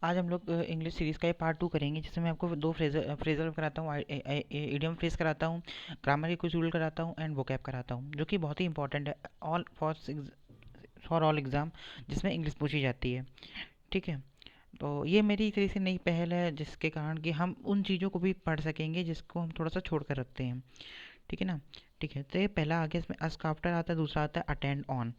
आज हम लोग इंग्लिश सीरीज़ का ये पार्ट 2 करेंगे, जिसमें मैं आपको दो फ्रेजल कराता हूँ, इडियम फ्रेज कराता हूँ, ग्रामर के कुछ रूल कराता हूँ एंड वोकैब कराता हूँ, जो कि बहुत ही इंपॉर्टेंट है ऑल फॉर ऑल एग्ज़ाम, जिसमें इंग्लिश पूछी जाती है। ठीक है, तो ये मेरी एक तरह से नई पहल है, जिसके कारण कि हम उन चीज़ों को भी पढ़ सकेंगे जिसको हम थोड़ा सा छोड़ कर रखते हैं। ठीक है ना। ठीक है, तो ये पहला आ गया, इसमें ask आफ्टर आता है, दूसरा आता है attend on.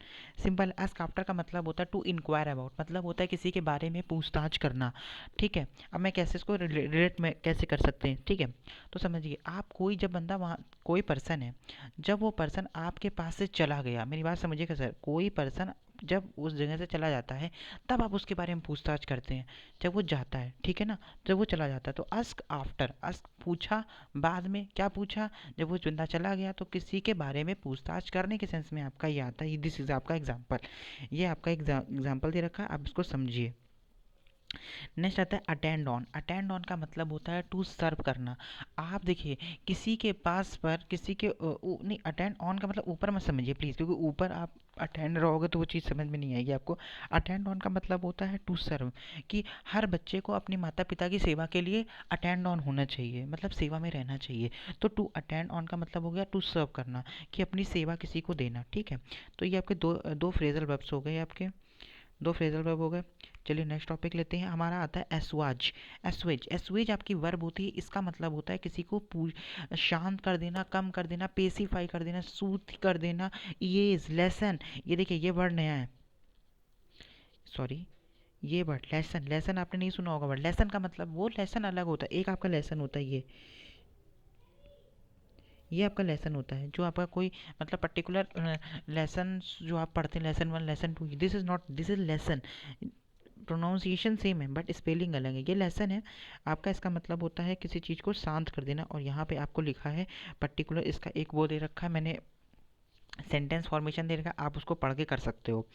Simple, ask after का मतलब होता है टू इंक्वायर अबाउट, मतलब होता है किसी के बारे में पूछताछ करना। ठीक है, अब मैं कैसे इसको रिलेट में कैसे कर सकते हैं। ठीक है, तो समझिए, आप कोई जब बंदा वहाँ कोई पर्सन है, जब वो पर्सन आपके पास से चला गया, मेरी बात समझिएगा सर, कोई पर्सन जब उस जगह से चला जाता है, तब आप उसके बारे में पूछताछ करते हैं। जब वो जाता है, ठीक है ना, जब वो चला जाता है, तो ask आफ्टर, ask पूछा, बाद में क्या पूछा, जब वो बंदा चला गया, तो किसी के बारे में पूछताछ करने के सेंस में आपका ये आता है। दिस इज आपका एग्जाम्पल, ये आपका एग्जाम्पल दे रखा है, आप इसको समझिए। नेक्स्ट आता है अटेंड ऑन। अटेंड ऑन का मतलब होता है टू सर्व करना। आप देखिए, किसी के पास पर किसी के नहीं, अटेंड ऑन का मतलब ऊपर मत समझिए प्लीज़, क्योंकि ऊपर आप अटेंड रहोगे तो वो चीज़ समझ में नहीं आएगी आपको। अटेंड ऑन का मतलब होता है टू सर्व, कि हर बच्चे को अपने माता पिता की सेवा के लिए अटेंड ऑन होना चाहिए, मतलब सेवा में रहना चाहिए। तो टू अटेंड ऑन का मतलब हो गया टू सर्व करना, कि अपनी सेवा किसी को देना। ठीक है, तो ये आपके दो दो फ्रेजल वर्ब्स हो गए, आपके दो फ्रेजल वर्ब हो गए। चलिए नेक्स्ट टॉपिक लेते हैं, हमारा आता है एसवाज। एसवेज, एसवेज आपकी वर्ब होती है, इसका मतलब होता है किसी को शांत कर देना, कम कर देना, पेसिफाई कर देना, सूथ कर देना। ये लेसन, ये देखिए ये वर्ड नया है, सॉरी, ये वर्ड लेसन, लेसन आपने नहीं सुना होगा वर्ड लेसन का मतलब, वो लेसन अलग होता है, एक आपका लेसन होता है ये आपका लेसन होता है, जो आपका कोई मतलब पर्टिकुलर लेसन जो आप पढ़ते हैं, lesson one lesson two, this is not, this is lesson. Pronunciation same है बट स्पेलिंग अलग है, ये लेसन है आपका। इसका मतलब होता है किसी चीज़ को शांत कर देना, और यहाँ पे आपको लिखा है पर्टिकुलर, इसका एक वो दे रखा है मैंने, सेंटेंस फॉर्मेशन दे रखा है, आप उसको पढ़ के कर सकते हो।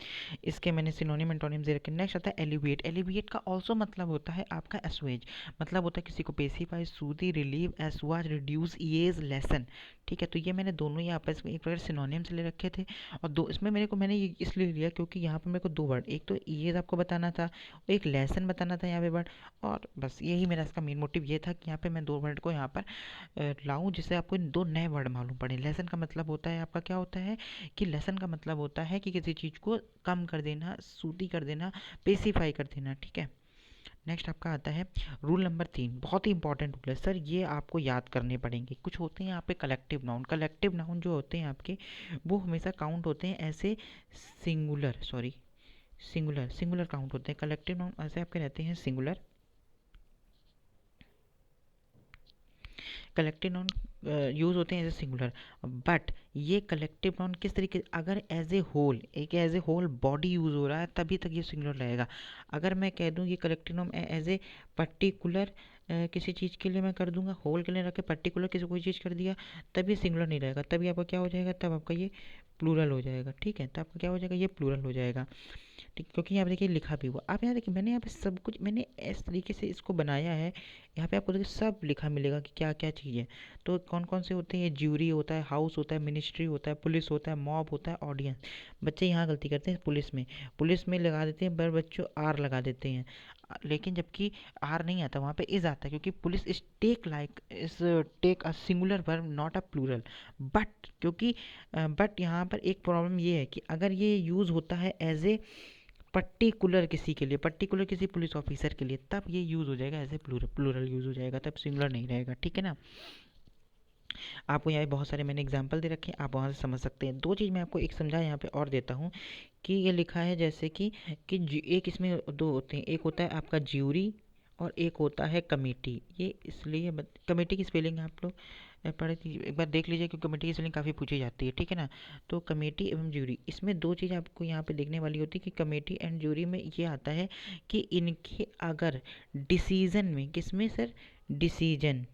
इसके मैंने सिनोनिम एंटोनिम्स दे रखे। नेक्स्ट आता है एलिविएट। एलिविएट का ऑल्सो मतलब होता है आपका एसवेज, मतलब होता है किसी को pacify, soothe, relieve, assuage, reduce, ease, lessen. ठीक है, तो ये मैंने दोनों ही आपस में एक प्रकार सिनोनिम्स ले रखे थे, और दो इसमें मेरे को, मैंने ये इसलिए लिया क्योंकि यहाँ पर मेरे को दो वर्ड, एक तो ईज आपको बताना था, और एक लेसन बताना था यहाँ पे वर्ड, और बस यही मेरा इसका मेन मोटिव ये था कि यहाँ पे मैं दो वर्ड को यहाँ पर लाऊं, जिससे आपको दो नए वर्ड मालूम पड़े। लेसन का मतलब होता है आपका क्या होता है, कि लेसन का मतलब होता है कि किसी चीज़ को कम कर देना, सूती कर देना, पेसिफाई कर देना। ठीक है, नेक्स्ट आपका आता है रूल नंबर 3, बहुत ही इंपॉर्टेंट रूल है सर, ये आपको याद करने पड़ेंगे। कुछ होते हैं यहाँ पे कलेक्टिव नाउन, कलेक्टिव नाउन जो होते हैं आपके, वो हमेशा काउंट होते हैं ऐसे singular, sorry, singular singular count होते हैं। कलेक्टिव नाउन ऐसे आपके रहते हैं सिंगुलर, कलेक्टिव नाउन यूज़ होते हैं एज ए सिंगुलर। बट ये कलेक्टिव नाउन किस तरीके, अगर एज ए होल, एक as a whole body use हो रहा है तभी तक ये सिंगुलर रहेगा। अगर मैं कह दूँ ये collective noun as a particular किसी चीज़ के लिए मैं कर दूंगा, होल के लिए रख के पर्टिकुलर किसी कोई चीज़ कर दिया, तब ये सिंगुलर नहीं रहेगा, तभी आपका क्या हो जाएगा, तब आपका ये प्लूरल हो जाएगा। ठीक है, तब आपका क्या हो जाएगा, ये प्लूरल हो जाएगा। ठीक, क्योंकि यहाँ पे देखिए लिखा भी हुआ, आप यहाँ देखिए मैंने यहाँ पे सब कुछ मैंने इस तरीके से इसको बनाया है, यहाँ पे आपको देखिए सब लिखा मिलेगा कि क्या क्या चीज़ है। तो कौन कौन से होते हैं, ज्यूरी होता है, हाउस होता है, मिनिस्ट्री होता है, पुलिस होता है, मॉब होता है, ऑडियंस। बच्चे यहाँ गलती करते हैं, पुलिस में लगा देते हैं, पर बच्चों आर लगा देते हैं, लेकिन जबकि आर नहीं आता, वहाँ पे इज आता है, क्योंकि police is take like is take a singular verb not a plural. But क्योंकि बट यहाँ पर एक प्रॉब्लम ये है कि अगर ये यूज़ होता है एज ए पर्टिकुलर किसी के लिए, पर्टिकुलर किसी पुलिस ऑफिसर के लिए, तब ये यूज़ हो जाएगा ऐसे प्लूरल, प्लूरल यूज़ हो जाएगा, तब सिंगुलर नहीं रहेगा। ठीक है ना। आपको यहाँ पे बहुत सारे मैंने एग्जांपल दे रखे हैं, आप वहाँ से समझ सकते हैं। दो चीज़ मैं आपको एक समझा यहाँ पे और देता हूँ, कि ये लिखा है जैसे कि एक इसमें दो होते हैं, एक होता है आपका ज्यूरी और एक होता है कमेटी। ये इसलिए कमेटी की स्पेलिंग आप लोग पढ़े थी, एक बार देख लीजिए, क्योंकि कमेटी की स्पेलिंग काफ़ी पूछी जाती है। ठीक है ना, तो कमेटी एवं ज्यूरी, इसमें दो चीज़ आपको यहाँ पे देखने वाली होती है, कि कमेटी एंड ज्यूरी में ये आता है कि इनके अगर डिसीजन में, किसमें सर, डिसीजन,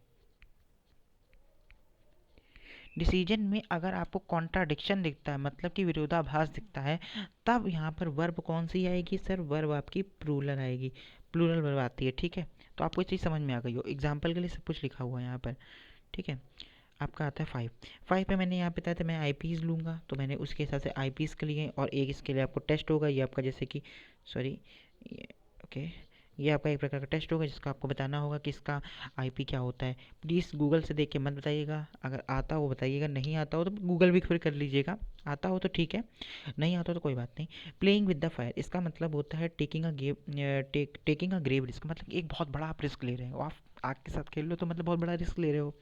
डिसीजन में अगर आपको कॉन्ट्राडिक्शन दिखता है, मतलब कि विरोधाभास दिखता है, तब यहाँ पर वर्ब कौन सी आएगी सर, वर्ब आपकी प्लूरल आएगी, प्लूरल वर्ब आती है। ठीक है, तो आपको ये चीज़ समझ में आ गई हो, एग्जाम्पल के लिए सब कुछ लिखा हुआ है यहाँ पर। ठीक है, आपका आता है 5 पे, मैंने यहाँ पे बताया था मैं आई पीज़ लूँगा, तो मैंने उसके हिसाब से आई पीज़ के लिए, और एक इसके लिए आपको टेस्ट होगा, ये आपका जैसे कि, सॉरी, ओके, ये आपका एक प्रकार का टेस्ट होगा जिसका आपको बताना होगा कि इसका आईपी क्या होता है। प्लीज़ गूगल से देख के मत बताइएगा, अगर आता हो बताइएगा, नहीं आता हो तो गूगल भी फिर कर लीजिएगा, आता हो तो ठीक है, नहीं आता हो तो कोई बात नहीं। प्लेइंग विद द फायर, इसका मतलब होता है टेकिंग अ ग्रेव रिस्क, मतलब एक बहुत बड़ा आप रिस्क ले रहे हो, आप आग के साथ खेल रहे हो तो मतलब बहुत बड़ा रिस्क ले रहे हो।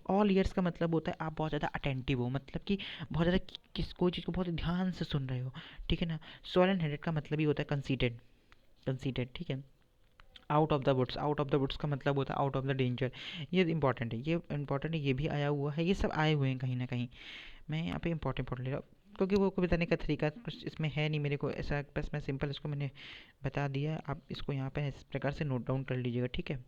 ऑल ईयर्स का मतलब होता है आप बहुत ज़्यादा अटेंटिव हो, मतलब कि बहुत ज़्यादा कोई चीज़ को बहुत ध्यान से सुन रहे हो, ठीक है ना। सोलन हेडेड का मतलब ही होता है कंसीडेड, कंसीडेड, ठीक है। Out of the woods, out of the woods का मतलब होता है आउट ऑफ द डेंजर। ये इंपॉर्टेंट है, ये इंपॉर्टेंट है, ये भी आया हुआ है, ये सब आए हुए हैं कहीं ना कहीं। मैं यहाँ पे इंपॉर्टेंट ले रहा हूँ क्योंकि वो को बताने का तरीका कुछ इसमें है नहीं मेरे को ऐसा, बस मैं सिंपल इसको मैंने बता दिया, आप इसको यहाँ पे इस प्रकार से नोट डाउन कर लीजिएगा, ठीक है।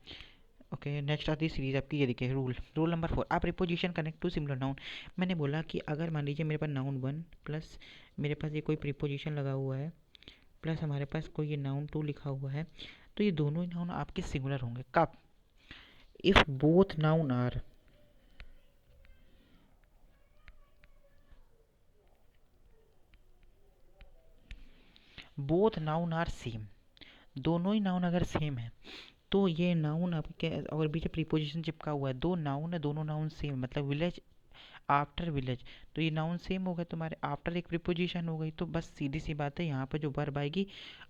ओके, नेक्स्ट आती है सीरीज आपकी, ये देखिए रूल नंबर 4, आप preposition connect to similar noun. मैंने बोला कि अगर मान लीजिए मेरे पास नाउन 1 प्लस मेरे पास ये कोई प्रीपोजिशन लगा हुआ है प्लस हमारे पास कोई ये नाउन 2 लिखा हुआ है, तो ये दोनों ही नाउन आपके सिंगुलर होंगे कब? If both noun are, both noun are same, दोनों ही नाउन अगर सेम है तो ये नाउन आपके, और पीछे प्रीपोजिशन चिपका हुआ है, दो नाउन है, दोनों नाउन सेम, मतलब विलेज आफ्टर विलेज, तो ये नाउन सेम हो गए तुम्हारे, आफ्टर एक प्रीपोजिशन हो गई, तो बस सीधी सी बात है यहाँ पर जो वर्ब आएगी।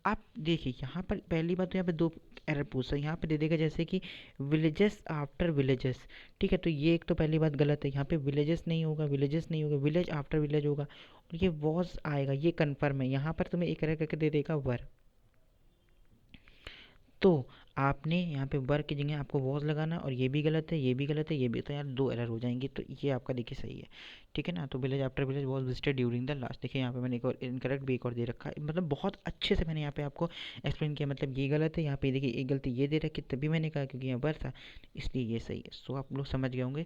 आप देखिए यहाँ पर पहली बात तो यहाँ पे दो एरर पूछ रहा है, यहाँ पे दे देगा जैसे कि विलेजेस आफ्टर विलेजेस, ठीक है, तो ये एक तो पहली बात गलत है, यहाँ पे विलेजेस नहीं होगा, विलेजेस नहीं होगा, विलेज आफ्टर विलेज होगा, और ये वॉज आएगा, ये कन्फर्म है, यहाँ पर तुम्हें एक एरर करके दे देगा वर्ब। तो आपने यहाँ पे वर्क की जगह आपको वॉज लगाना, और ये भी गलत है, ये भी गलत है, ये भी, तो यार दो एरर हो जाएंगी, तो ये आपका देखिए सही है, ठीक है ना। तो village after village was visited during the last, देखिए यहाँ पे मैंने एक और इनकरेक्ट भी एक और दे रखा है, मतलब बहुत अच्छे से मैंने यहाँ पे आपको एक्सप्लेन किया, मतलब ये गलत है, यहाँ पे देखिए एक गलती ये दे रखी, तभी मैंने कहा क्योंकि यहाँ वर्क था, इसलिए ये सही है। सो आप लोग समझ गए होंगे।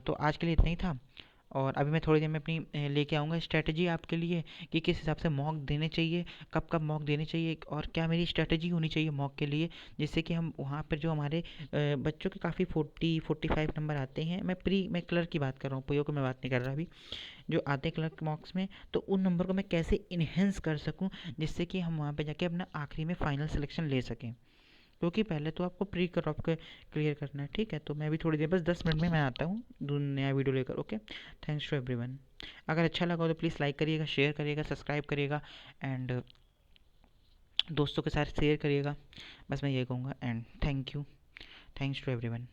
तो आज के लिए इतना ही था, और अभी मैं थोड़ी देर में अपनी लेके आऊँगा स्ट्रैटेजी आपके लिए कि किस हिसाब से मॉक देने चाहिए, कब कब मॉक देने चाहिए, और क्या मेरी स्ट्रैटेजी होनी चाहिए मॉक के लिए, जिससे कि हम वहाँ पर जो हमारे बच्चों के काफ़ी 40-45 नंबर आते हैं, मैं क्लर्क की बात कर रहा हूँ, पुयो की मैं बात नहीं कर रहा अभी, जो आते हैं क्लर्क मॉक्स में, तो उन नंबर को मैं कैसे इन्हेंस कर सकूँ जिससे कि हम वहाँ पर जाके अपना आखिरी में फाइनल सिलेक्शन ले सकें, क्योंकि पहले तो आपको प्री कट ऑफ क्लियर करना है, ठीक है। तो मैं भी थोड़ी देर, बस 10 मिनट में मैं आता हूँ नया वीडियो लेकर। Okay, thanks to everyone. अगर अच्छा लगा हो तो प्लीज़ लाइक करिएगा, शेयर करिएगा, सब्सक्राइब करिएगा, एंड दोस्तों के साथ शेयर करिएगा, बस मैं ये कहूँगा, and thank you, thanks to everyone.